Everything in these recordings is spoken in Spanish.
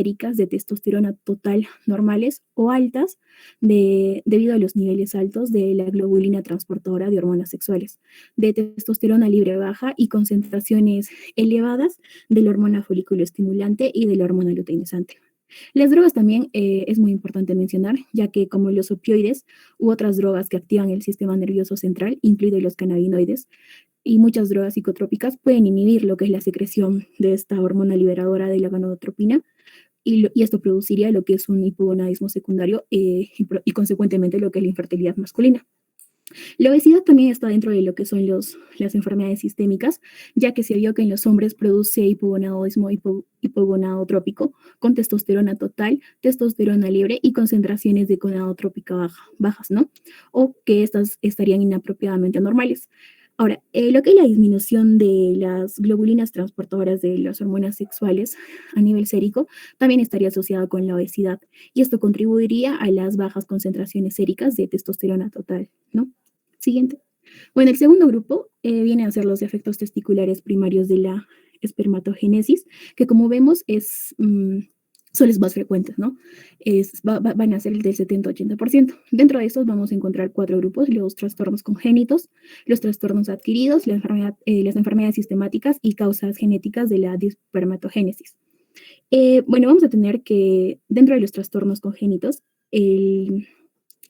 séricas de testosterona total normales o altas debido a los niveles altos de la globulina transportadora de hormonas sexuales, de testosterona libre baja y concentraciones elevadas de la hormona folículo estimulante y de la hormona luteinizante. Las drogas también es muy importante mencionar, ya que como los opioides u otras drogas que activan el sistema nervioso central, incluidos los cannabinoides, y muchas drogas psicotrópicas pueden inhibir lo que es la secreción de esta hormona liberadora de la gonadotropina y esto produciría lo que es un hipogonadismo secundario y consecuentemente lo que es la infertilidad masculina. La obesidad también está dentro de lo que son las enfermedades sistémicas, ya que se vio que en los hombres produce hipogonadismo hipogonadotrópico con testosterona total, testosterona libre y concentraciones de gonadotrópica bajas, ¿no? O que estas estarían inapropiadamente anormales. Ahora, lo que es la disminución de las globulinas transportadoras de las hormonas sexuales a nivel sérico también estaría asociado con la obesidad y esto contribuiría a las bajas concentraciones séricas de testosterona total, ¿no? Siguiente. Bueno, el segundo grupo viene a ser los efectos testiculares primarios de la espermatogénesis, que como vemos son los más frecuentes, ¿no? Van a ser el del 70-80%. Dentro de estos vamos a encontrar 4 grupos: los trastornos congénitos, los trastornos adquiridos, las enfermedades sistemáticas y causas genéticas de la espermatogénesis. Bueno, vamos a tener que dentro de los trastornos congénitos, el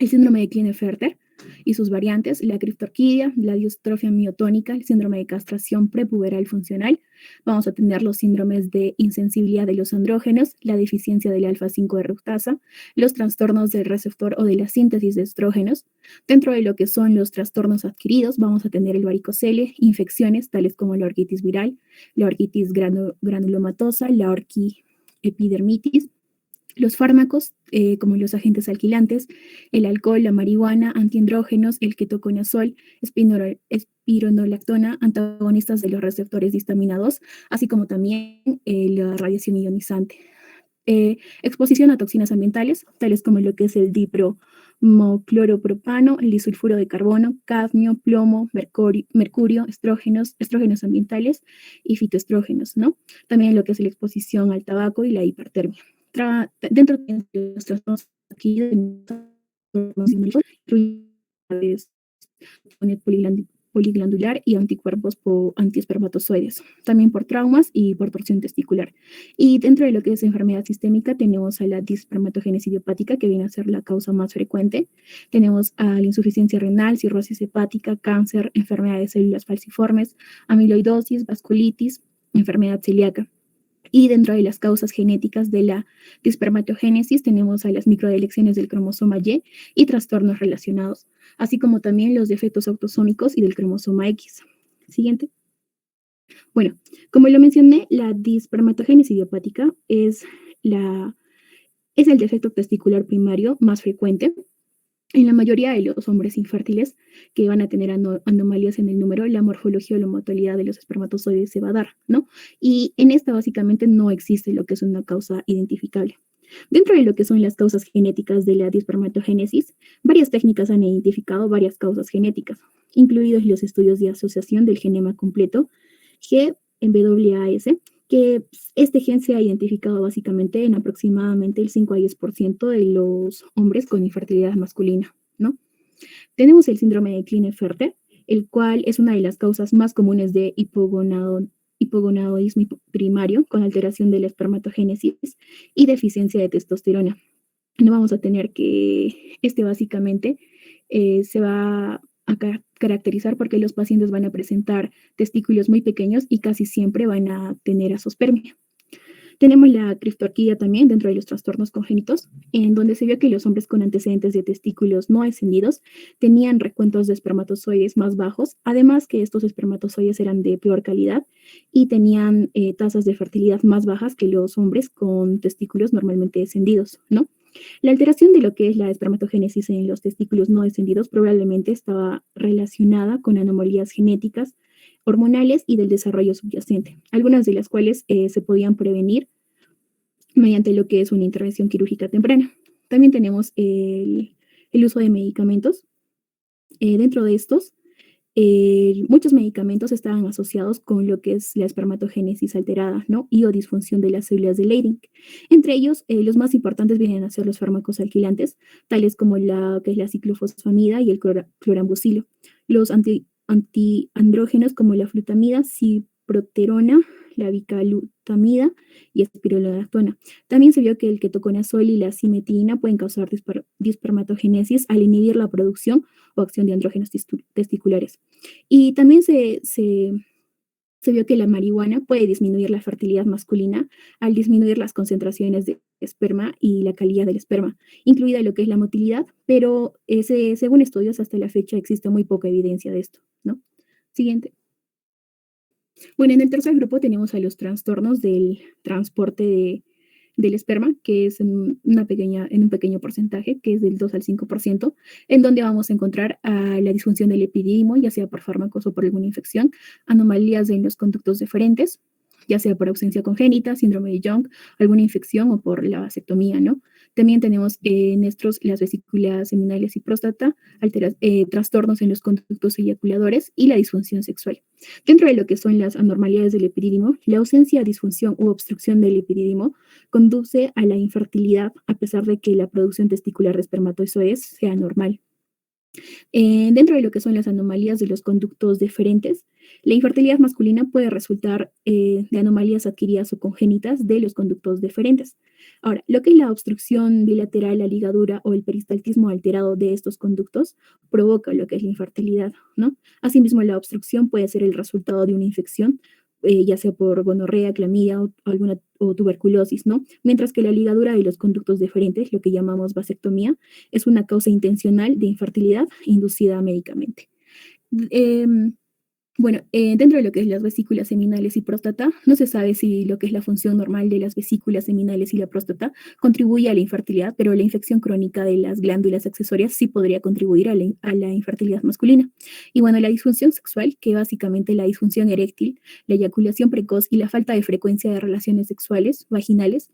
síndrome de Klinefelter y sus variantes, la criptorquidia, la distrofia miotónica, el síndrome de castración prepuberal funcional. Vamos a tener los síndromes de insensibilidad de los andrógenos, la deficiencia del alfa-5 de reductasa, los trastornos del receptor o de la síntesis de estrógenos. Dentro de lo que son los trastornos adquiridos, vamos a tener el varicocele, infecciones tales como la orquitis viral, la orquitis granulomatosa, la orquiepidermitis. Los fármacos, como los agentes alquilantes, el alcohol, la marihuana, antiandrógenos, el ketoconazol, espironolactona, antagonistas de los receptores de histamina 2, así como también la radiación ionizante. Exposición a toxinas ambientales, tales como lo que es el dipromocloropropano, el disulfuro de carbono, cadmio, plomo, mercurio, estrógenos ambientales y fitoestrógenos, ¿no? También lo que es la exposición al tabaco y la hipertermia. Dentro de los trastornos aquí poliglandular y anticuerpos antiespermatozoides, también por traumas y por torsión testicular. Y dentro de lo que es enfermedad sistémica tenemos a la dispermatogénesis idiopática, que viene a ser la causa más frecuente. Tenemos a la insuficiencia renal, cirrosis hepática, cáncer, enfermedad de células falciformes, amiloidosis, vasculitis, enfermedad celíaca. Y dentro de las causas genéticas de la dispermatogénesis tenemos a las microdelecciones del cromosoma y trastornos relacionados, así como también los defectos autosómicos y del cromosoma X. Siguiente. Bueno, como lo mencioné, la dispermatogénesis idiopática es el defecto testicular primario más frecuente. En la mayoría de los hombres infértiles que van a tener anomalías en el número, la morfología o la motilidad de los espermatozoides se va a dar, ¿no? Y en esta básicamente no existe lo que es una causa identificable. Dentro de lo que son las causas genéticas de la dispermatogénesis, varias técnicas han identificado varias causas genéticas, incluidos los estudios de asociación del genoma completo, GWAS, que este gen se ha identificado básicamente en aproximadamente el 5 a 10% de los hombres con infertilidad masculina, ¿no? Tenemos el síndrome de Klinefelter, el cual es una de las causas más comunes de hipogonadismo primario con alteración de la espermatogénesis y deficiencia de testosterona. No vamos a tener que básicamente se va a caracterizar porque los pacientes van a presentar testículos muy pequeños y casi siempre van a tener azospermia. Tenemos la criptorquidia también dentro de los trastornos congénitos, en donde se vio que los hombres con antecedentes de testículos no ascendidos tenían recuentos de espermatozoides más bajos, además que estos espermatozoides eran de peor calidad y tenían tasas de fertilidad más bajas que los hombres con testículos normalmente descendidos, ¿no? La alteración de lo que es la espermatogénesis en los testículos no descendidos probablemente estaba relacionada con anomalías genéticas, hormonales y del desarrollo subyacente, algunas de las cuales se podían prevenir mediante lo que es una intervención quirúrgica temprana. También tenemos el uso de medicamentos. Dentro de estos muchos medicamentos estaban asociados con lo que es la espermatogénesis alterada, ¿no? Y o disfunción de las células de Leydig. Entre ellos, los más importantes vienen a ser los fármacos alquilantes, tales como la que es la ciclofosfamida y el clorambucilo. Los antiandrógenos como la flutamida, ciproterona, la bicalutamida y espironolactona. También se vio que el ketoconazol y la simetina pueden causar dispermatogénesis al inhibir la producción o acción de andrógenos testiculares. Y también se vio que la marihuana puede disminuir la fertilidad masculina al disminuir las concentraciones de esperma y la calidad del esperma, incluida lo que es la motilidad, pero según estudios hasta la fecha existe muy poca evidencia de esto, ¿no? Siguiente. Bueno, en el tercer grupo tenemos a los trastornos del transporte del esperma, que es en un pequeño porcentaje, que es del 2 al 5%, en donde vamos a encontrar la disfunción del epididimo, ya sea por fármacos o por alguna infección, anomalías en los conductos deferentes, ya sea por ausencia congénita, síndrome de Young, alguna infección o por la vasectomía, ¿no? También tenemos en estos las vesículas seminales y próstata, trastornos en los conductos eyaculadores y la disfunción sexual. Dentro de lo que son las anormalidades del epididimo, la ausencia, disfunción u obstrucción del epididimo conduce a la infertilidad a pesar de que la producción testicular de espermatozoides sea normal. Dentro de lo que son las anomalías de los conductos deferentes, la infertilidad masculina puede resultar de anomalías adquiridas o congénitas de los conductos deferentes. Ahora, lo que es la obstrucción bilateral, la ligadura o el peristaltismo alterado de estos conductos provoca lo que es la infertilidad, ¿no? Asimismo, la obstrucción puede ser el resultado de una infección, ya sea por gonorrea, clamidia o tuberculosis, ¿no? Mientras que la ligadura de los conductos deferentes, lo que llamamos vasectomía, es una causa intencional de infertilidad inducida médicamente. Bueno, dentro de lo que es las vesículas seminales y próstata, no se sabe si lo que es la función normal de las vesículas seminales y la próstata contribuye a la infertilidad, pero la infección crónica de las glándulas accesorias sí podría contribuir a la infertilidad masculina. Y bueno, la disfunción sexual, que básicamente la disfunción eréctil, la eyaculación precoz y la falta de frecuencia de relaciones sexuales vaginales,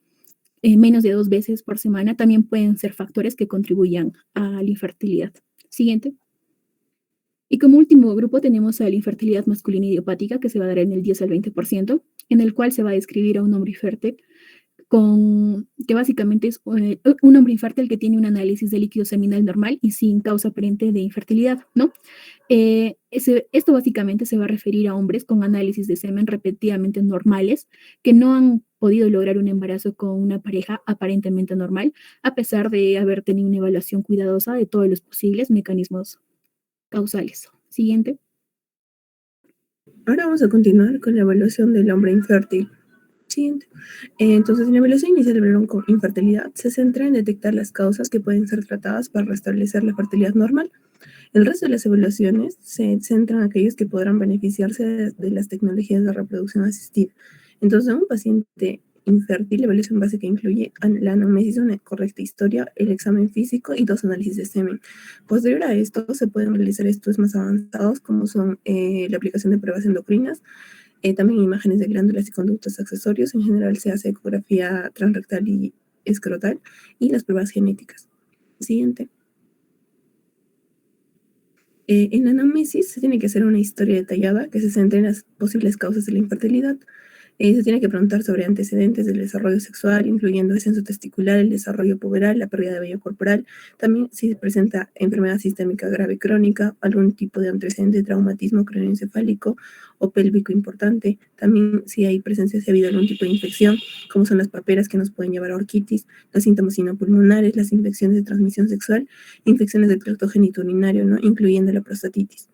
menos de 2 veces por semana, también pueden ser factores que contribuyan a la infertilidad. Siguiente. Y como último grupo tenemos a la infertilidad masculina idiopática, que se va a dar en el 10 al 20%, en el cual se va a describir a un hombre infértil que básicamente es un hombre infértil que tiene un análisis de líquido seminal normal y sin causa aparente de infertilidad, ¿no? Esto básicamente se va a referir a hombres con análisis de semen repetidamente normales que no han podido lograr un embarazo con una pareja aparentemente normal, a pesar de haber tenido una evaluación cuidadosa de todos los posibles mecanismos causales. Siguiente. Ahora vamos a continuar con la evaluación del hombre infértil. Siguiente. Entonces, la evaluación inicial del varón con infertilidad se centra en detectar las causas que pueden ser tratadas para restablecer la fertilidad normal. El resto de las evaluaciones se centran en aquellos que podrán beneficiarse de las tecnologías de reproducción asistida. Entonces, un paciente infértil, la evaluación básica incluye la anamnesis, una correcta historia, el examen físico y 2 análisis de semen. Posterior a esto, se pueden realizar estudios más avanzados, como son la aplicación de pruebas endocrinas, también imágenes de glándulas y conductos accesorios. En general se hace ecografía transrectal y escrotal y las pruebas genéticas. Siguiente. En la anamnesis se tiene que hacer una historia detallada que se centre en las posibles causas de la infertilidad. Se tiene que preguntar sobre antecedentes del desarrollo sexual, incluyendo descenso testicular, el desarrollo puberal, la pérdida de vello corporal. También si se presenta enfermedad sistémica grave crónica, algún tipo de antecedente de traumatismo craneoencefálico o pélvico importante. También si hay presencia, si ha habido algún tipo de infección, como son las paperas que nos pueden llevar a orquitis, los síntomas sinopulmonares, las infecciones de transmisión sexual, infecciones del tracto genitourinario, ¿no? Incluyendo la prostatitis.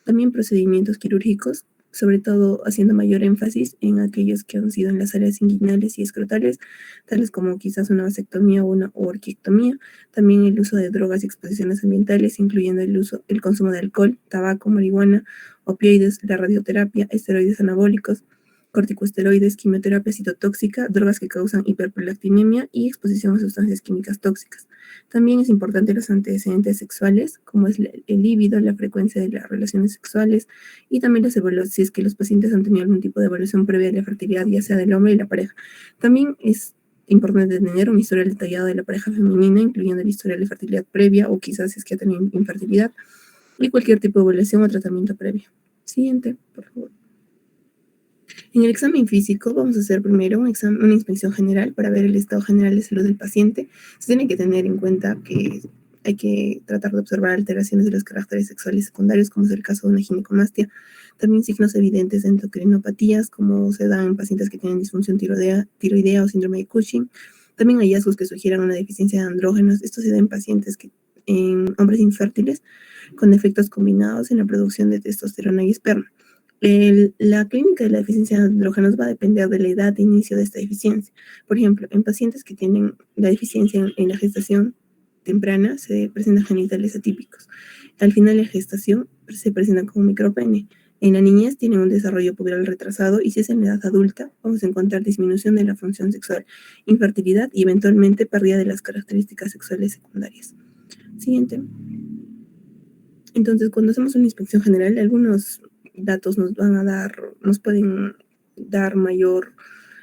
También procedimientos quirúrgicos, sobre todo haciendo mayor énfasis en aquellos que han sido en las áreas inguinales y escrotales, tales como quizás una vasectomía o una orquiectomía. También el uso de drogas y exposiciones ambientales, incluyendo el consumo de alcohol, tabaco, marihuana, opioides, la radioterapia, esteroides anabólicos, corticosteroides, quimioterapia citotóxica, drogas que causan hiperprolactinemia y exposición a sustancias químicas tóxicas. También es importante los antecedentes sexuales, como es el líbido, la frecuencia de las relaciones sexuales y también si es que los pacientes han tenido algún tipo de evaluación previa de la fertilidad, ya sea del hombre y la pareja. También es importante tener un historial detallado de la pareja femenina, incluyendo el historial de fertilidad previa o quizás si es que ha tenido infertilidad. y cualquier tipo de evaluación o tratamiento previo. Siguiente, por favor. En el examen físico vamos a hacer primero una inspección general para ver el estado general de salud del paciente. Se tiene que tener en cuenta que hay que tratar de observar alteraciones de los caracteres sexuales secundarios, como es el caso de una ginecomastia. También signos evidentes de endocrinopatías, como se dan en pacientes que tienen disfunción tiroidea o síndrome de Cushing. También hallazgos que sugieran una deficiencia de andrógenos. Esto se da en pacientes en hombres infértiles con efectos combinados en la producción de testosterona y esperma. La clínica de la deficiencia de andrógenos va a depender de la edad de inicio de esta deficiencia. Por ejemplo, en pacientes que tienen la deficiencia en la gestación temprana se presentan genitales atípicos. Al final de la gestación se presentan como micropene. En la niñez tienen un desarrollo puberal retrasado y si es en la edad adulta vamos a encontrar disminución de la función sexual, infertilidad y eventualmente pérdida de las características sexuales secundarias. Siguiente. Entonces, cuando hacemos una inspección general, algunos datos nos pueden dar mayor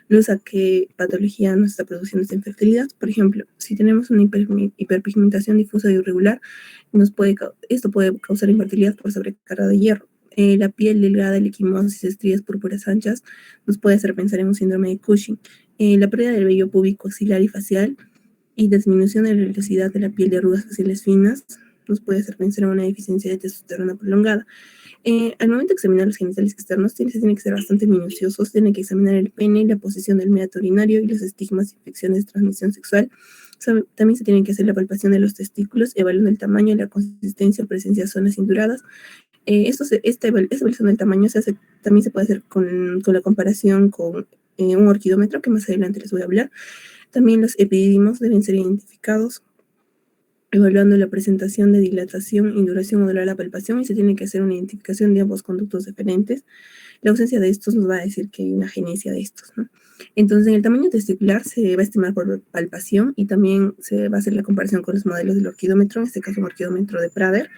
luz a qué patología nos está produciendo esta infertilidad. Por ejemplo, si tenemos una hiperpigmentación difusa y irregular, esto puede causar infertilidad por sobrecarga de hierro. La piel delgada, el equimosis, estrías púrpuras anchas, nos puede hacer pensar en un síndrome de Cushing. La pérdida del vello púbico, axilar y facial y disminución de la velocidad de la piel de arrugas faciales finas nos puede hacer pensar en una deficiencia de testosterona prolongada. Al momento de examinar los genitales externos, se tiene que ser bastante minuciosos, tiene que examinar el pene, la posición del meato urinario y los estigmas y infecciones de transmisión sexual. También se tiene que hacer la palpación de los testículos, evaluando el tamaño, la consistencia o presencia de zonas cinduradas. Esta evaluación del tamaño también se puede hacer con la comparación con un orquidómetro, que más adelante les voy a hablar. También los epididimos deben ser identificados, evaluando la presentación de dilatación, induración o dolor a la palpación, y se tiene que hacer una identificación de ambos conductos deferentes. La ausencia de estos nos va a decir que hay una agenesia de estos, ¿no? Entonces, en el tamaño testicular se va a estimar por palpación y también se va a hacer la comparación con los modelos del orquidómetro, en este caso un orquidómetro de Prader.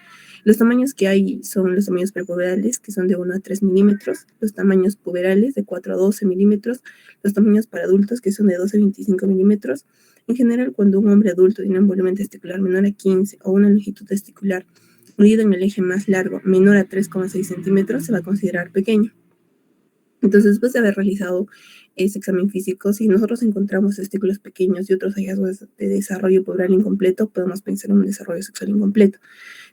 Los tamaños que hay son los tamaños prepuberales, que son de 1 a 3 milímetros, los tamaños puberales de 4 a 12 milímetros, los tamaños para adultos, que son de 12 a 25 milímetros. En general, cuando un hombre adulto tiene un volumen testicular menor a 15 o una longitud testicular medido en el eje más largo menor a 3,6 centímetros, se va a considerar pequeño. Entonces, después de haber realizado ese examen físico, si nosotros encontramos testículos pequeños y otros hallazgos de desarrollo puberal incompleto, podemos pensar en un desarrollo sexual incompleto.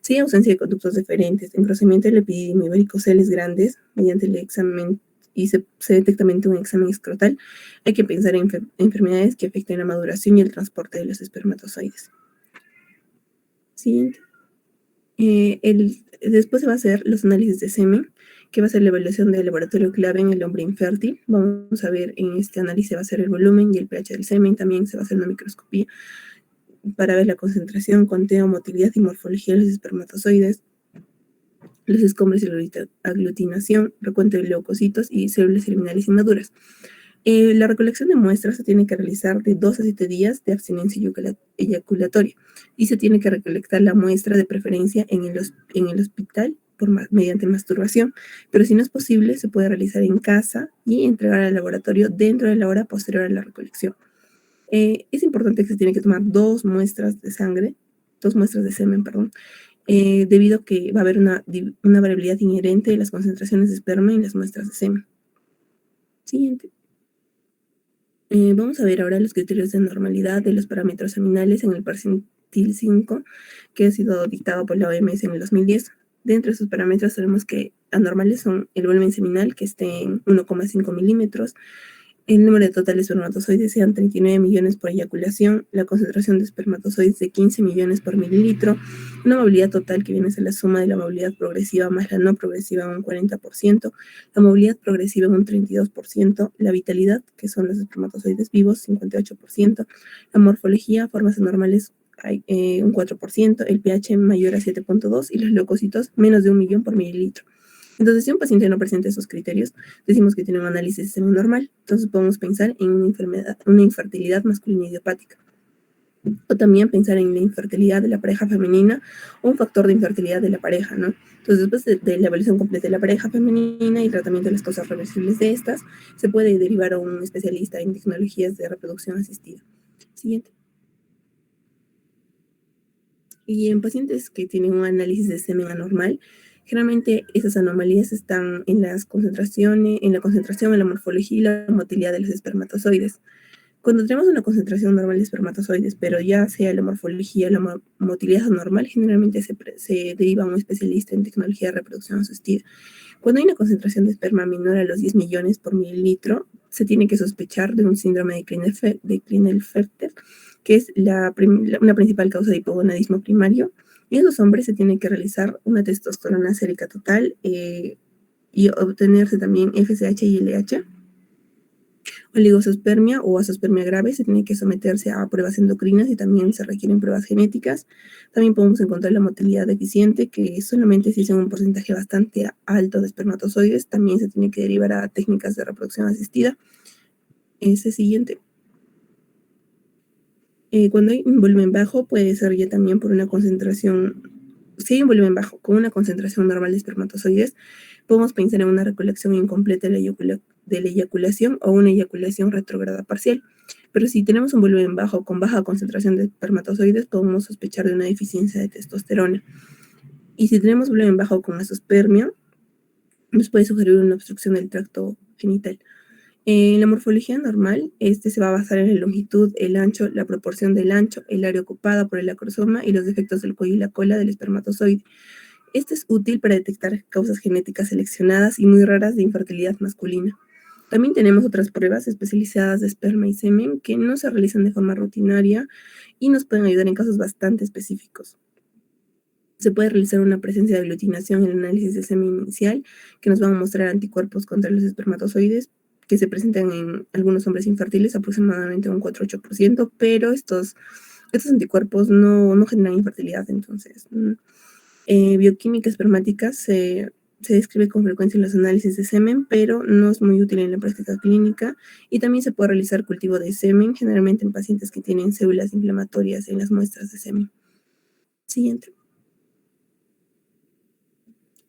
Si hay ausencia de conductos deferentes, engrosamiento del epididimo y varicoceles grandes, mediante el examen y se detecta mediante un examen escrotal, hay que pensar en enfermedades que afecten la maduración y el transporte de los espermatozoides. Siguiente. Después se va a hacer los análisis de semen, que va a ser la evaluación del laboratorio clave en el hombre infértil. Vamos a ver en este análisis va a ser el volumen y el pH del semen. También se va a hacer una microscopía para ver la concentración, conteo, motilidad y morfología de los espermatozoides, los escombros y la aglutinación, recuento de leucocitos y células germinales inmaduras. La recolección de muestras se tiene que realizar de 2 a 7 días de abstinencia eyaculatoria y se tiene que recolectar la muestra de preferencia en el hospital mediante masturbación, pero si no es posible se puede realizar en casa y entregar al laboratorio dentro de la hora posterior a la recolección. Es importante que se tiene que tomar 2 muestras de semen, debido a que va a haber una variabilidad inherente de las concentraciones de esperma en las muestras de semen. Siguiente. Vamos a ver ahora los criterios de normalidad de los parámetros seminales en el percentil 5, que ha sido dictado por la OMS en el 2010. Dentro de esos parámetros sabemos que anormales son el volumen seminal, que esté en 1,5 milímetros, el número de totales espermatozoides sean 39 millones por eyaculación, la concentración de espermatozoides de 15 millones por mililitro, una movilidad total que viene a ser la suma de la movilidad progresiva más la no progresiva en un 40%, la movilidad progresiva en un 32%, la vitalidad, que son los espermatozoides vivos, 58%, la morfología, formas anormales, un 4%, el pH mayor a 7.2 y los leucocitos menos de 1 millón por mililitro. Entonces, si un paciente no presenta esos criterios, decimos que tiene un análisis de semen normal. Entonces, podemos pensar en una infertilidad masculina idiopática. O también pensar en la infertilidad de la pareja femenina o un factor de infertilidad de la pareja, ¿no? Entonces, después de la evaluación completa de la pareja femenina y tratamiento de las causas reversibles de estas, se puede derivar a un especialista en tecnologías de reproducción asistida. Siguiente. Y en pacientes que tienen un análisis de semen anormal, generalmente esas anomalías están en las concentraciones, en la concentración, en la morfología y la motilidad de los espermatozoides. Cuando tenemos una concentración normal de espermatozoides, pero ya sea la morfología o la motilidad anormal, generalmente se deriva a un especialista en tecnología de reproducción asistida. Cuando hay una concentración de esperma menor a los 10 millones por mililitro, se tiene que sospechar de un síndrome de Klinefelter, que es una principal causa de hipogonadismo primario. Y en los hombres se tiene que realizar una testosterona sérica total y obtenerse también FSH y LH. Oligospermia o azospermia grave se tiene que someterse a pruebas endocrinas y también se requieren pruebas genéticas. También podemos encontrar la motilidad deficiente, que solamente si es en un porcentaje bastante alto de espermatozoides, también se tiene que derivar a técnicas de reproducción asistida. Ese siguiente. Cuando hay un volumen bajo, puede ser ya también por una concentración. Si hay un volumen bajo con una concentración normal de espermatozoides, podemos pensar en una recolección incompleta de la eyaculación o una eyaculación retrógrada parcial. Pero si tenemos un volumen bajo con baja concentración de espermatozoides, podemos sospechar de una deficiencia de testosterona. Y si tenemos volumen bajo con azospermia, nos puede sugerir una obstrucción del tracto genital. En la morfología normal, se va a basar en la longitud, el ancho, la proporción del ancho, el área ocupada por el acrosoma y los defectos del cuello y la cola del espermatozoide. Este es útil para detectar causas genéticas seleccionadas y muy raras de infertilidad masculina. También tenemos otras pruebas especializadas de esperma y semen que no se realizan de forma rutinaria y nos pueden ayudar en casos bastante específicos. Se puede realizar una presencia de aglutinación en el análisis de semen inicial, que nos van a mostrar anticuerpos contra los espermatozoides, que se presentan en algunos hombres infértiles, aproximadamente un 4-8%, pero estos anticuerpos no generan infertilidad. Entonces, bioquímica espermática se describe con frecuencia en los análisis de semen, pero no es muy útil en la práctica clínica, y también se puede realizar cultivo de semen, generalmente en pacientes que tienen células inflamatorias en las muestras de semen. Siguiente.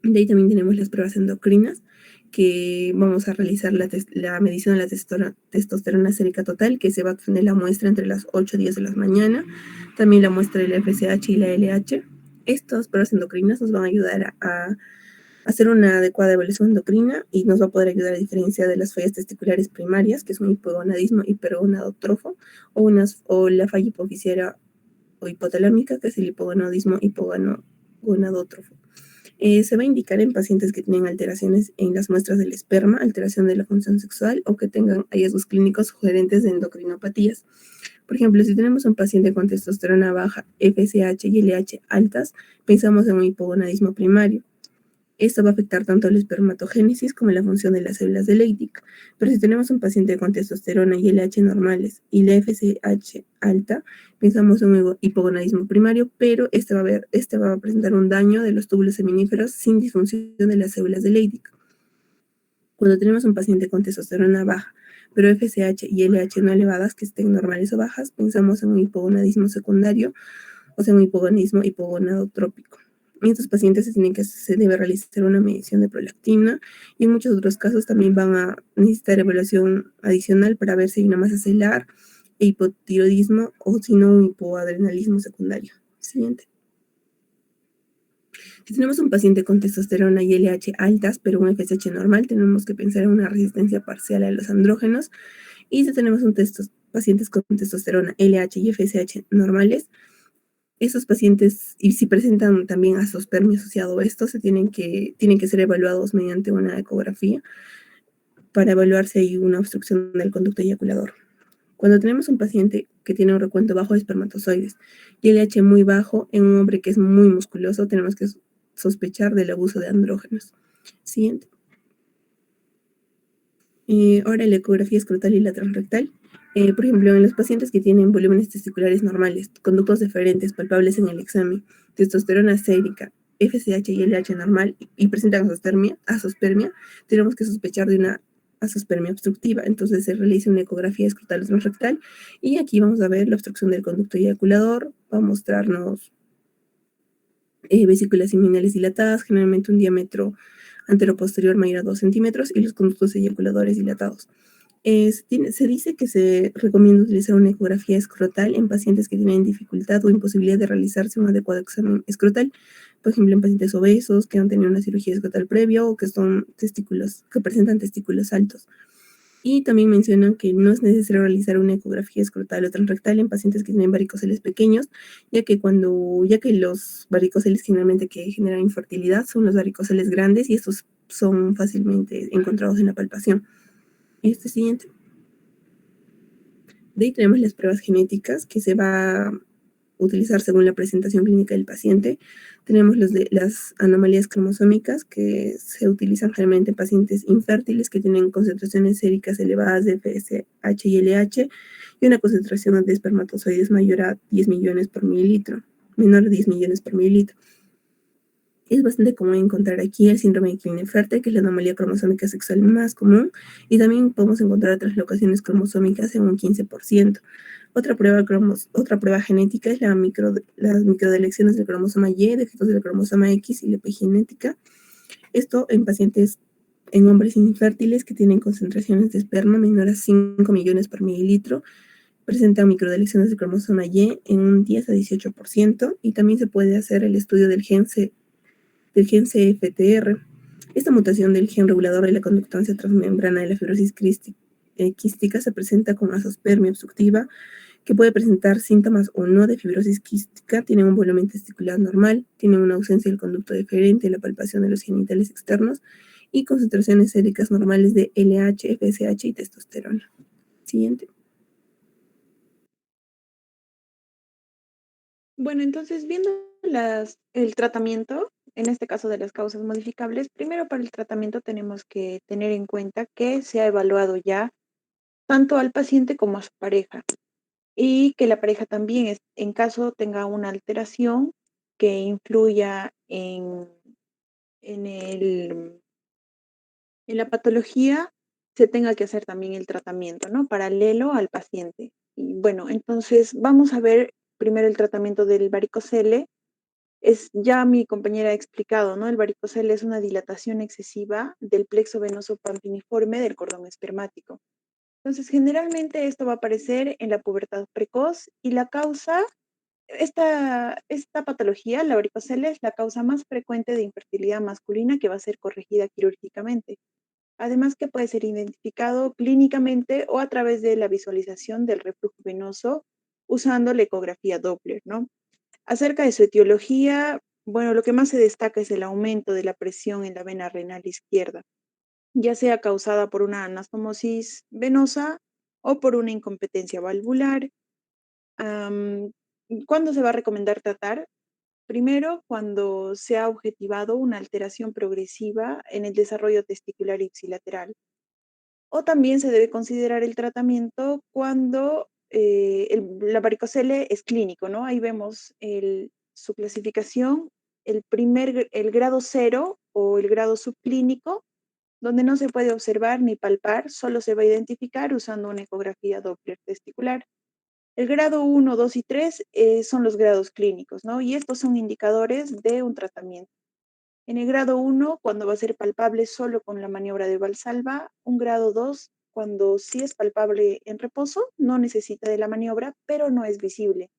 De ahí también tenemos las pruebas endocrinas, que vamos a realizar la medición de la testosterona sérica total, que se va a obtener la muestra entre las 8 y 10 de la mañana, también la muestra del FSH y la LH. Estas pruebas endocrinas nos van a ayudar a hacer una adecuada evaluación endocrina y nos va a poder ayudar a diferenciar de las fallas testiculares primarias, que es un hipogonadismo hipergonadotrofo, o la falla hipofisiaria o hipotalámica, que es el hipogonadismo hipogonadótrofo. Se va a indicar en pacientes que tienen alteraciones en las muestras del esperma, alteración de la función sexual o que tengan hallazgos clínicos sugerentes de endocrinopatías. Por ejemplo, si tenemos un paciente con testosterona baja, FSH y LH altas, pensamos en un hipogonadismo primario. Esto va a afectar tanto la espermatogénesis como la función de las células de Leydig. Pero si tenemos un paciente con testosterona y LH normales y la FSH alta, pensamos en un hipogonadismo primario, pero este va a presentar un daño de los túbulos seminíferos sin disfunción de las células de Leydig. Cuando tenemos un paciente con testosterona baja, pero FSH y LH no elevadas, que estén normales o bajas, pensamos en un hipogonadismo secundario, o sea, un hipogonadismo hipogonadotrópico. En estos pacientes se debe realizar una medición de prolactina y en muchos otros casos también van a necesitar evaluación adicional para ver si hay una masa celular, hipotiroidismo o si no un hipoadrenalismo secundario. Siguiente. Si tenemos un paciente con testosterona y LH altas, pero un FSH normal, tenemos que pensar en una resistencia parcial a los andrógenos. Y si tenemos pacientes con testosterona, LH y FSH normales, esos pacientes, y si presentan también azospermia asociado a esto, tienen que ser evaluados mediante una ecografía para evaluar si hay una obstrucción del conducto eyaculador. Cuando tenemos un paciente que tiene un recuento bajo de espermatozoides y LH muy bajo en un hombre que es muy musculoso, tenemos que sospechar del abuso de andrógenos. Siguiente. Ahora la ecografía escrotal y la transrectal. Por ejemplo, en los pacientes que tienen volúmenes testiculares normales, conductos deferentes palpables en el examen, testosterona sérica, FSH y LH normal y presentan azospermia, tenemos que sospechar de una azospermia obstructiva. Entonces se realiza una ecografía escrotal o transrectal y aquí vamos a ver la obstrucción del conducto eyaculador, va a mostrarnos vesículas seminales dilatadas, generalmente un diámetro anteroposterior mayor a 2 centímetros y los conductos eyaculadores dilatados. Se dice que se recomienda utilizar una ecografía escrotal en pacientes que tienen dificultad o imposibilidad de realizarse un adecuado examen escrotal, por ejemplo, en pacientes obesos que han tenido una cirugía escrotal previa o que que presentan testículos altos. Y también mencionan que no es necesario realizar una ecografía escrotal o transrectal en pacientes que tienen varicoceles pequeños, ya que los varicoceles generalmente que generan infertilidad son los varicoceles grandes y estos son fácilmente encontrados en la palpación. Este siguiente. De ahí tenemos las pruebas genéticas que se va a utilizar según la presentación clínica del paciente. Tenemos las anomalías cromosómicas que se utilizan generalmente en pacientes infértiles que tienen concentraciones séricas elevadas de FSH y LH y una concentración de espermatozoides mayor a 10 millones por mililitro, menor a 10 millones por mililitro. Es bastante común encontrar aquí el síndrome de Klinefelter, que es la anomalía cromosómica sexual más común, y también podemos encontrar translocaciones cromosómicas en un 15%. Otra prueba genética es las microdelecciones del cromosoma Y, defectos del cromosoma X y la epigenética. Esto en hombres infértiles que tienen concentraciones de esperma menor a 5 millones por mililitro, presentan microdelecciones del cromosoma Y en un 10 a 18%, y también se puede hacer el estudio del gen CFTR. Esta mutación del gen regulador de la conductancia transmembrana de la fibrosis quística se presenta con azospermia obstructiva, que puede presentar síntomas o no de fibrosis quística, tienen un volumen testicular normal, tienen una ausencia del conducto deferente, la palpación de los genitales externos y concentraciones séricas normales de LH, FSH y testosterona. Siguiente. Bueno, entonces viendo el tratamiento, en este caso de las causas modificables, primero para el tratamiento tenemos que tener en cuenta que se ha evaluado ya tanto al paciente como a su pareja y que la pareja también, en caso tenga una alteración que influya en en la patología, se tenga que hacer también el tratamiento, ¿no? Paralelo al paciente. Y bueno, entonces vamos a ver primero el tratamiento del varicocele. Ya mi compañera ha explicado, ¿no? El varicocele es una dilatación excesiva del plexo venoso pampiniforme del cordón espermático. Entonces, generalmente esto va a aparecer en la pubertad precoz y la causa, esta patología, la varicocele, es la causa más frecuente de infertilidad masculina que va a ser corregida quirúrgicamente. Además que puede ser identificado clínicamente o a través de la visualización del reflujo venoso usando la ecografía Doppler, ¿no? Acerca de su etiología, bueno, lo que más se destaca es el aumento de la presión en la vena renal izquierda, ya sea causada por una anastomosis venosa o por una incompetencia valvular. Am, ¿Cuándo se va a recomendar tratar? Primero, cuando se ha objetivado una alteración progresiva en el desarrollo testicular ipsilateral. O también se debe considerar el tratamiento cuando la varicocele es clínico, ¿no? Ahí vemos su clasificación, el grado cero o el grado subclínico, donde no se puede observar ni palpar, solo se va a identificar usando una ecografía Doppler testicular. El grado uno, 2 y 3 son los grados clínicos, ¿no? Y estos son indicadores de un tratamiento. En el grado uno, cuando va a ser palpable solo con la maniobra de Valsalva. Un grado 2, cuando sí es palpable en reposo, no necesita de la maniobra, pero no es visible.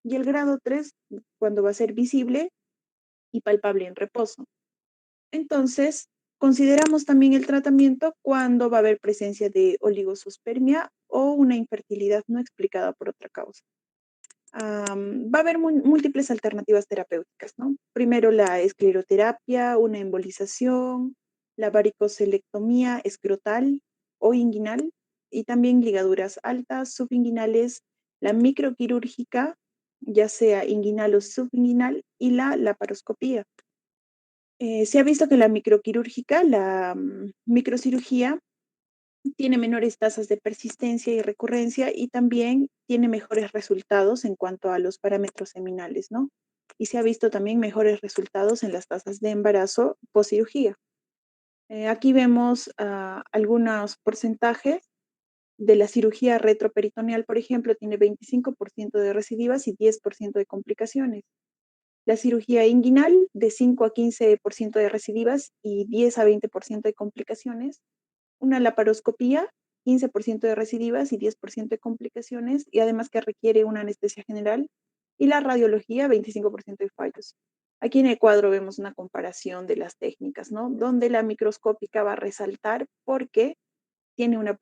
Y el grado 3, cuando va a ser visible y palpable en reposo. Entonces, consideramos también el tratamiento cuando va a haber presencia de oligosospermia o una infertilidad no explicada por otra causa. Va a haber múltiples alternativas terapéuticas, ¿no? Primero la escleroterapia, una embolización, la varicocelectomía escrotal o inguinal y también ligaduras altas, subinguinales, la microquirúrgica, ya sea inguinal o subinguinal, y la laparoscopía. Se ha visto que la microquirúrgica, la microcirugía, tiene menores tasas de persistencia y recurrencia y también tiene mejores resultados en cuanto a los parámetros seminales, ¿no? Y se ha visto también mejores resultados en las tasas de embarazo postcirugía. Aquí vemos algunos porcentajes de la cirugía retroperitoneal, por ejemplo, tiene 25% de recidivas y 10% de complicaciones. La cirugía inguinal de 5 a 15% de recidivas y 10 a 20% de complicaciones. Una laparoscopía 15% de recidivas y 10% de complicaciones, y además que requiere una anestesia general, y la radiología, 25% de fallos. Aquí en el cuadro vemos una comparación de las técnicas, ¿no? Donde la microscópica va a resaltar porque tiene una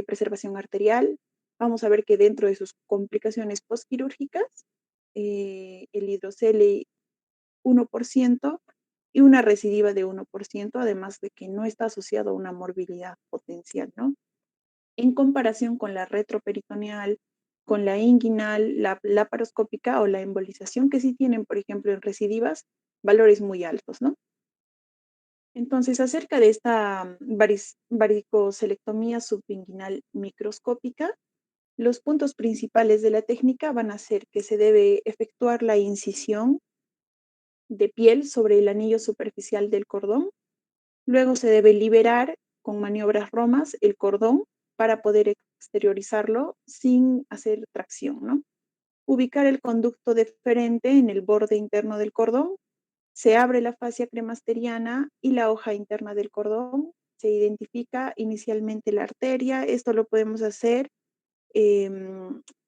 preservación arterial. Vamos a ver que dentro de sus complicaciones postquirúrgicas, el hidrocele 1% y una recidiva de 1%, además de que no está asociado a una morbilidad potencial, ¿no? En comparación con la retroperitoneal, con la inguinal, la laparoscópica o la embolización, que sí tienen, por ejemplo, en recidivas, valores muy altos, ¿no? Entonces, acerca de esta varicocelectomía subinguinal microscópica, los puntos principales de la técnica van a ser que se debe efectuar la incisión de piel sobre el anillo superficial del cordón. Luego se debe liberar con maniobras romas el cordón para poder exteriorizarlo sin hacer tracción, ¿no? Ubicar el conducto deferente en el borde interno del cordón. Se abre la fascia cremasteriana y la hoja interna del cordón. Se identifica inicialmente la arteria. Esto lo podemos hacer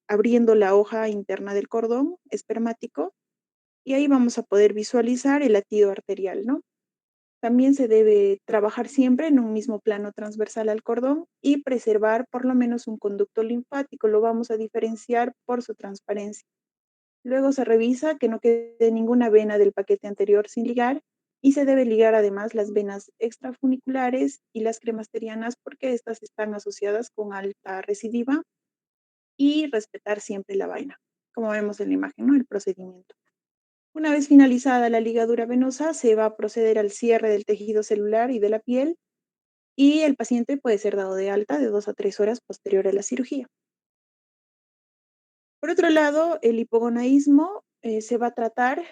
abriendo la hoja interna del cordón espermático, y ahí vamos a poder visualizar el latido arterial, ¿no? También se debe trabajar siempre en un mismo plano transversal al cordón y preservar por lo menos un conducto linfático. Lo vamos a diferenciar por su transparencia. Luego se revisa que no quede ninguna vena del paquete anterior sin ligar, y se debe ligar además las venas extrafuniculares y las cremasterianas porque estas están asociadas con alta recidiva, y respetar siempre la vaina, como vemos en la imagen, ¿no? El procedimiento. Una vez finalizada la ligadura venosa, se va a proceder al cierre del tejido celular y de la piel, y el paciente puede ser dado de alta de 2 a 3 horas posterior a la cirugía. Por otro lado, el hipogonaísmo se va a tratar.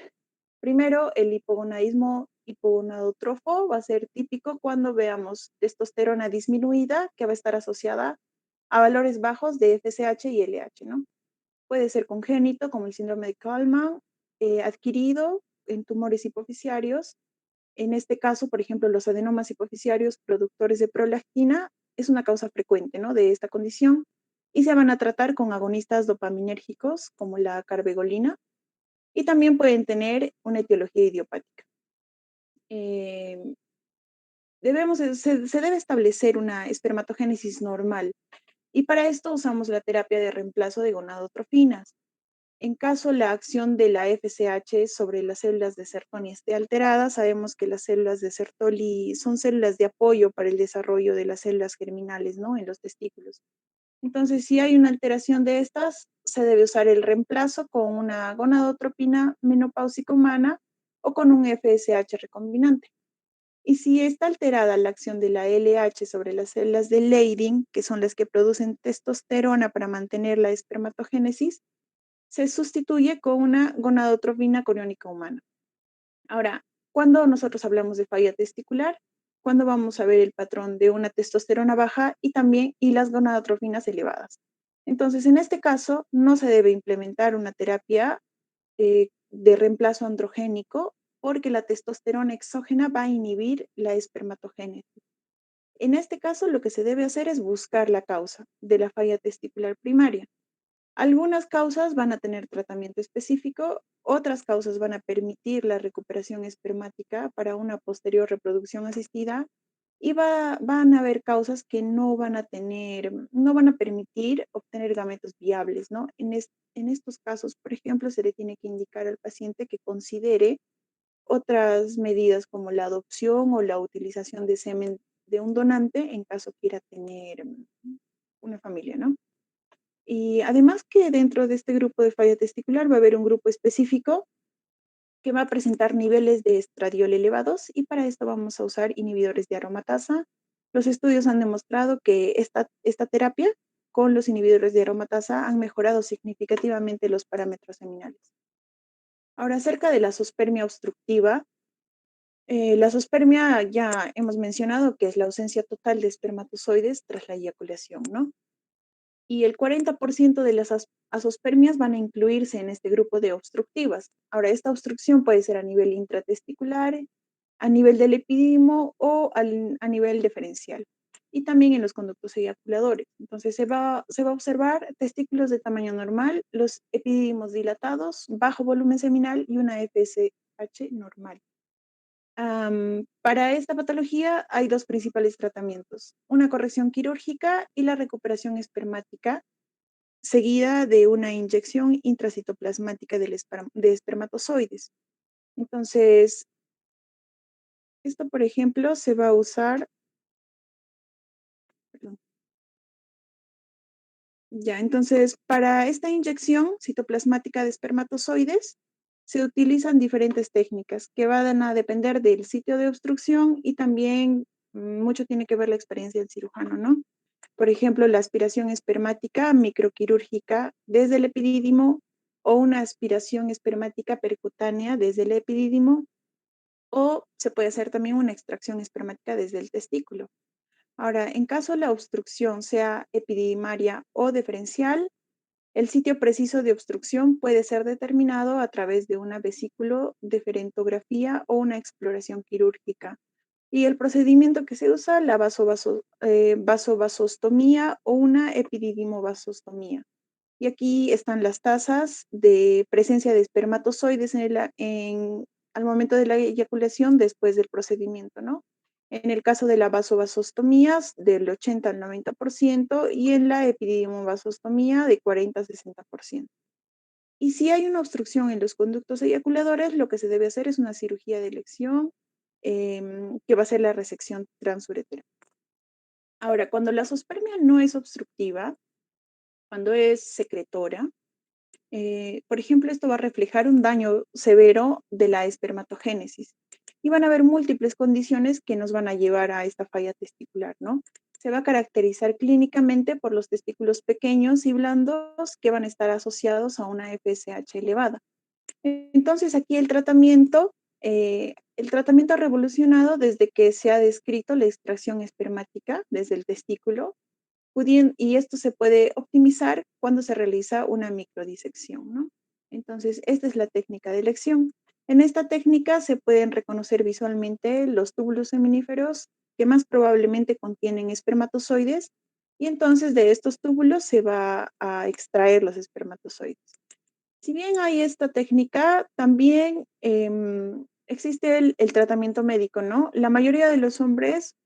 Primero, el hipogonaísmo hipogonadotrofo va a ser típico cuando veamos testosterona disminuida, que va a estar asociada a valores bajos de FSH y LH, ¿no? Puede ser congénito, como el síndrome de Kallmann, adquirido en tumores hipofisiarios. En este caso, por ejemplo, los adenomas hipofisiarios productores de prolactina es una causa frecuente, ¿no?, de esta condición, y se van a tratar con agonistas dopaminérgicos como la carbegolina, y también pueden tener una etiología idiopática. Eh, se debe establecer una espermatogénesis normal, y para esto usamos la terapia de reemplazo de gonadotrofinas. En caso la acción de la FSH sobre las células de Sertoli esté alterada, sabemos que las células de Sertoli son células de apoyo para el desarrollo de las células germinales, ¿no?, en los testículos. Entonces, si hay una alteración de estas, se debe usar el reemplazo con una gonadotropina menopáusica humana o con un FSH recombinante. Y si está alterada la acción de la LH sobre las células de Leydig, que son las que producen testosterona para mantener la espermatogénesis, se sustituye con una gonadotropina coriónica humana. Ahora, cuando nosotros hablamos de falla testicular, cuando vamos a ver el patrón de una testosterona baja y las gonadotrofinas elevadas. Entonces, en este caso, no se debe implementar una terapia de reemplazo androgénico, porque la testosterona exógena va a inhibir la espermatogénesis. En este caso, lo que se debe hacer es buscar la causa de la falla testicular primaria. Algunas causas van a tener tratamiento específico, otras causas van a permitir la recuperación espermática para una posterior reproducción asistida, y van a haber causas que no van a permitir obtener gametos viables, ¿no? En estos casos, por ejemplo, se le tiene que indicar al paciente que considere otras medidas como la adopción o la utilización de semen de un donante en caso quiera tener una familia, ¿no? Y además que dentro de este grupo de falla testicular va a haber un grupo específico que va a presentar niveles de estradiol elevados, y para esto vamos a usar inhibidores de aromatasa. Los estudios han demostrado que esta terapia con los inhibidores de aromatasa han mejorado significativamente los parámetros seminales. Ahora, acerca de la zoospermia obstructiva, la zoospermia ya hemos mencionado que es la ausencia total de espermatozoides tras la eyaculación, ¿no? Y el 40% de las azospermias van a incluirse en este grupo de obstructivas. Ahora, esta obstrucción puede ser a nivel intratesticular, a nivel del epidimo o a nivel diferencial. y también en los conductos eyaculadores. Entonces se va a observar testículos de tamaño normal, los epidídimos dilatados, bajo volumen seminal y una FSH normal. Para esta patología hay dos principales tratamientos, una corrección quirúrgica y la recuperación espermática, seguida de una inyección intracitoplasmática de espermatozoides. Entonces, esto, por ejemplo, se va a usar, perdón. Ya, entonces, para esta inyección citoplasmática de espermatozoides, se utilizan diferentes técnicas que van a depender del sitio de obstrucción y también mucho tiene que ver la experiencia del cirujano, ¿no? Por ejemplo, la aspiración espermática microquirúrgica desde el epidídimo o una aspiración espermática percutánea desde el epidídimo o se puede hacer también una extracción espermática desde el testículo. Ahora, en caso la obstrucción sea epididimaria o deferencial, el sitio preciso de obstrucción puede ser determinado a través de una vesículo deferentografía o una exploración quirúrgica. Y el procedimiento que se usa, la vasovasostomía o una epididimovasostomía. Y aquí están las tasas de presencia de espermatozoides al momento de la eyaculación después del procedimiento, ¿no? En el caso de la vasovasostomía, del 80 al 90% y en la epididimovasostomía de 40 al 60%. Y si hay una obstrucción en los conductos eyaculadores, lo que se debe hacer es una cirugía de elección, que va a ser la resección transuretral. Ahora, cuando la zoospermia no es obstructiva, cuando es secretora, por ejemplo, esto va a reflejar un daño severo de la espermatogénesis y van a haber múltiples condiciones que nos van a llevar a esta falla testicular, ¿no? Se va a caracterizar clínicamente por los testículos pequeños y blandos que van a estar asociados a una FSH elevada. Entonces, aquí el tratamiento ha revolucionado desde que se ha descrito la extracción espermática desde el testículo, y esto se puede optimizar cuando se realiza una microdisección, ¿no? Entonces, esta es la técnica de elección. En esta técnica se pueden reconocer visualmente los túbulos seminíferos que más probablemente contienen espermatozoides y entonces de estos túbulos se va a extraer los espermatozoides. Si bien hay esta técnica, también existe el tratamiento médico, ¿no? La mayoría de los hombres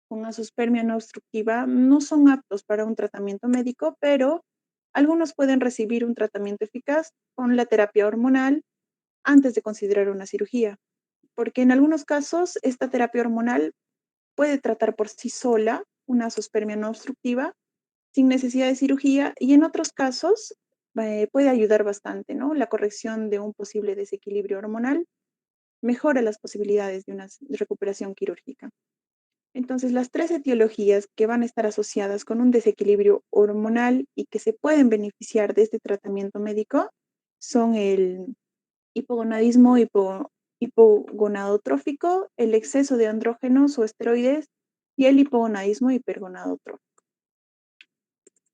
con azoospermia no obstructiva no son aptos para un tratamiento médico, pero algunos pueden recibir un tratamiento eficaz con la terapia hormonal antes de considerar una cirugía, porque en algunos casos esta terapia hormonal puede tratar por sí sola una azoospermia no obstructiva sin necesidad de cirugía y en otros casos puede ayudar bastante, ¿no? La corrección de un posible desequilibrio hormonal mejora las posibilidades de una recuperación quirúrgica. Entonces, las tres etiologías que van a estar asociadas con un desequilibrio hormonal y que se pueden beneficiar de este tratamiento médico son el hipogonadismo hipogonadotrófico, el exceso de andrógenos o esteroides y el hipogonadismo hipergonadotrófico.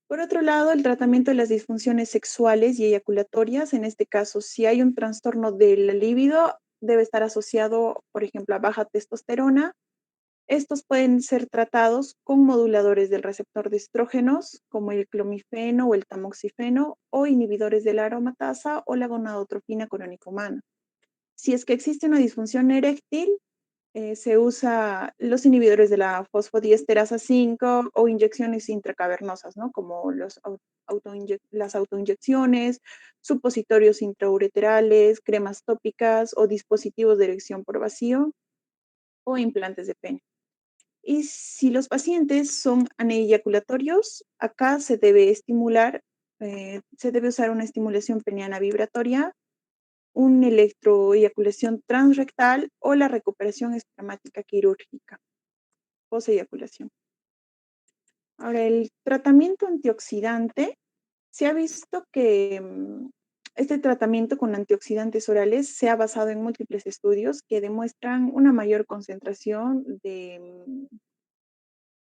Por otro lado, el tratamiento de las disfunciones sexuales y eyaculatorias, en este caso, si hay un trastorno del líbido, debe estar asociado, por ejemplo, a baja testosterona. Estos pueden ser tratados con moduladores del receptor de estrógenos, como el clomifeno o el tamoxifeno, o inhibidores de la aromatasa o la gonadotropina crónica humana. Si es que existe una disfunción eréctil, se usa los inhibidores de la fosfodiesterasa 5 o inyecciones intracavernosas, ¿no? Como las autoinyecciones, supositorios intraureterales, cremas tópicas o dispositivos de erección por vacío o implantes de pene. Y si los pacientes son aneyaculatorios, acá se debe usar una estimulación peniana vibratoria, una electroeyaculación transrectal o la recuperación espermática quirúrgica, poseyaculación. Ahora, el tratamiento antioxidante, se ha visto que este tratamiento con antioxidantes orales se ha basado en múltiples estudios que demuestran una mayor concentración de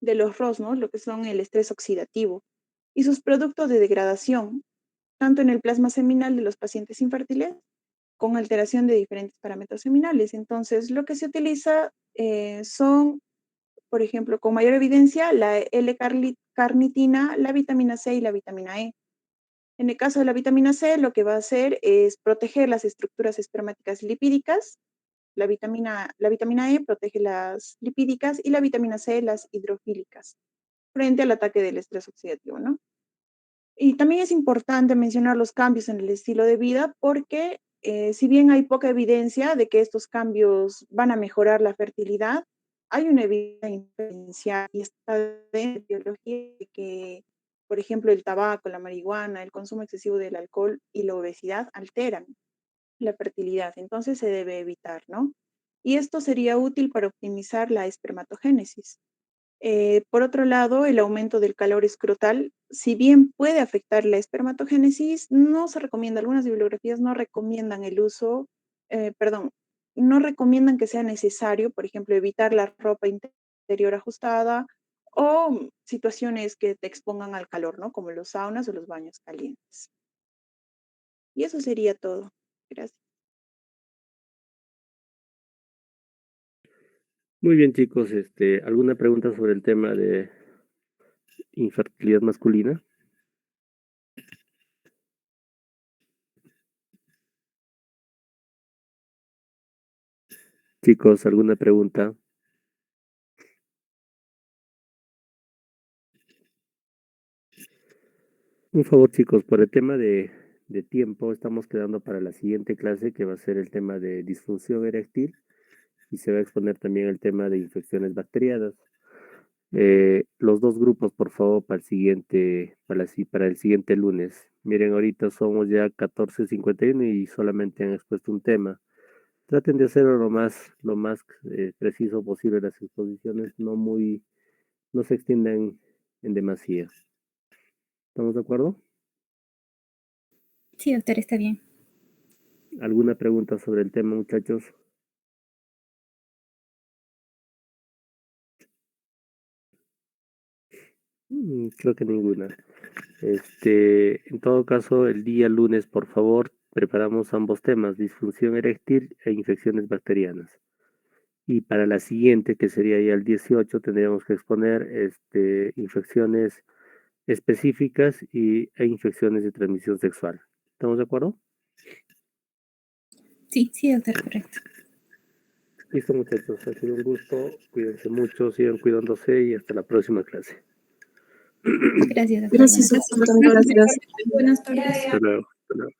los ROS, ¿no? Lo que son el estrés oxidativo y sus productos de degradación, tanto en el plasma seminal de los pacientes infértiles con alteración de diferentes parámetros seminales. Entonces, lo que se utiliza son por ejemplo, con mayor evidencia, la L-carnitina, la vitamina C y la vitamina E. En el caso de la vitamina C, lo que va a hacer es proteger las estructuras espermáticas lipídicas. La vitamina E protege las lipídicas y la vitamina C las hidrofílicas frente al ataque del estrés oxidativo, ¿no? Y también es importante mencionar los cambios en el estilo de vida porque si bien hay poca evidencia de que estos cambios van a mejorar la fertilidad, hay una evidencia y está de biología de que, por ejemplo, el tabaco, la marihuana, el consumo excesivo del alcohol y la obesidad alteran la fertilidad, entonces se debe evitar, ¿no? Y esto sería útil para optimizar la espermatogénesis. Por otro lado, el aumento del calor escrotal, si bien puede afectar la espermatogénesis, no se recomienda, algunas bibliografías no recomiendan el uso, perdón, no recomiendan que sea necesario, por ejemplo, evitar la ropa interior ajustada o situaciones que te expongan al calor, ¿no? Como los saunas o los baños calientes. Y eso sería todo. Gracias. Muy bien, chicos, ¿alguna pregunta sobre el tema de infertilidad masculina? Chicos, ¿alguna pregunta? Un favor, chicos, por el tema de tiempo, estamos quedando para la siguiente clase, que va a ser el tema de disfunción eréctil, y se va a exponer también el tema de infecciones bacterianas. Los dos grupos, por favor, para el siguiente lunes. Miren, ahorita somos ya 14:51 y solamente han expuesto un tema. Traten de hacerlo lo más preciso posible las exposiciones, no se extiendan en demasía. ¿Estamos de acuerdo? Sí, doctor, está bien. ¿Alguna pregunta sobre el tema, muchachos? Creo que ninguna. En todo caso, el día lunes, por favor, preparamos ambos temas, disfunción eréctil e infecciones bacterianas. Y para la siguiente, que sería ya el 18, tendríamos que exponer infecciones específicas e infecciones de transmisión sexual. ¿Estamos de acuerdo? Sí, sí, doctor, correcto. Listo, muchachos, ha sido un gusto. Cuídense mucho, sigan cuidándose y hasta la próxima clase. Gracias, doctor. Gracias, doctor. Gracias. Buenas tardes. Hasta luego. Hasta luego.